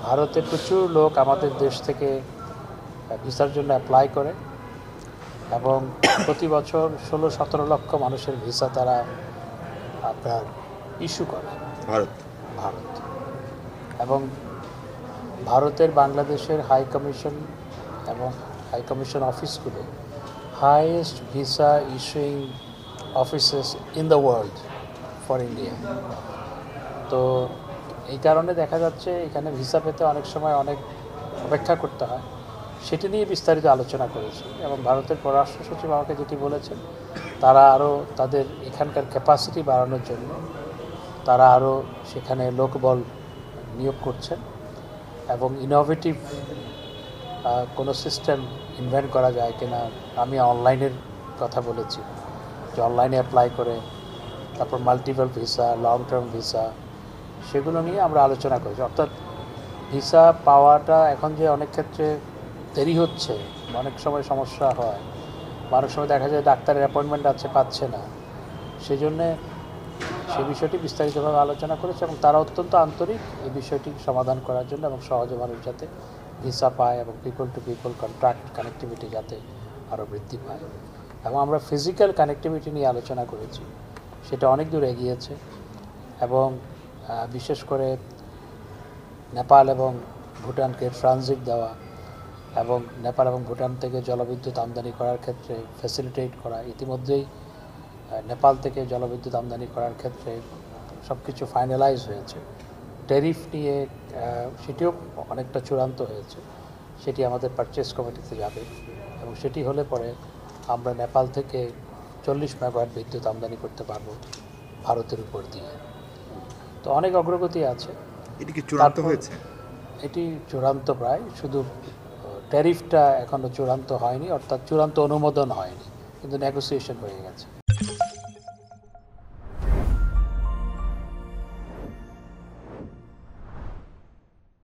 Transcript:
ভারতে প্রচুর লোক আমাদের দেশ থেকে ভিসার জন্য অ্যাপ্লাই করে এবং প্রতি বছর 16-17 লক্ষ মানুষের ভিসা তারা আপনার ইস্যু করে ভারত ভারত এবং ভারতের বাংলাদেশের হাই কমিশন এবং হাই কমিশন অফিসগুলো highest visa issuing offices in the world for India. তো এই কারণে দেখা যাচ্ছে এখানে ভিসা পেতে অনেক সময় অনেক অপেক্ষা করতে হয়। সেটি নিয়ে বিস্তারিত আলোচনা করেছি এবং ভারতের পররাষ্ট্র সচিব আমাকে যেটি বলেছেন, তারা আরও তাদের এখানকার ক্যাপাসিটি বাড়ানোর জন্য তারা আরও সেখানে লোকবল নিয়োগ করছেন এবং ইনোভেটিভ কোনো সিস্টেম ইনভেন্ট করা যায় কিনা। আমি অনলাইনের কথা বলেছি যে অনলাইনে অ্যাপ্লাই করে তারপর multiple visa, long term visa, সেগুলো নিয়ে আমরা আলোচনা করেছি। অর্থাৎ ভিসা পাওয়াটা এখন যে অনেক ক্ষেত্রে দেরি হচ্ছে, অনেক সময় সমস্যা হয়, অনেক সময় দেখা যায় ডাক্তারের অ্যাপয়েন্টমেন্ট আছে পাচ্ছে না, সেই জন্যে সে বিষয়টি বিস্তারিতভাবে আলোচনা করেছে এবং তারা অত্যন্ত আন্তরিক এই বিষয়টি সমাধান করার জন্য এবং সহজে মানুষ যাতে ভিসা পায় এবং people to people contract connectivity যাতে আরও বৃদ্ধি পায়। এবং আমরা ফিজিক্যাল কানেক্টিভিটি নিয়ে আলোচনা করেছি, সেটা অনেক দূর এগিয়েছে এবং বিশেষ করে নেপাল এবং ভুটানকে ট্রানজিট দেওয়া এবং নেপাল এবং ভুটান থেকে জলবিদ্যুৎ আমদানি করার ক্ষেত্রে ফ্যাসিলিটেট করা, ইতিমধ্যেই নেপাল থেকে জলবিদ্যুৎ আমদানি করার ক্ষেত্রে সব কিছু ফাইনালাইজ হয়েছে। ট্যারিফ নিয়ে সেটিও অনেকটা চূড়ান্ত হয়েছে, সেটি আমাদের পারচেস কমিটিতে যাবে এবং সেটি হলে পরে আমরা নেপাল থেকে 40 মেগাওয়াট বিদ্যুৎ আমদানি করতে পারবো ভারতের উপর দিয়ে। তো অনেক অগ্রগতি আছে। এটি কি চূড়ান্ত হয়েছে? এটি চূড়ান্ত প্রায়, শুধু ট্যারিফটা এখনও চূড়ান্ত হয়নি, অর্থাৎ চূড়ান্ত অনুমোদন হয়নি, কিন্তু নেগোসিয়েশন হয়ে গেছে।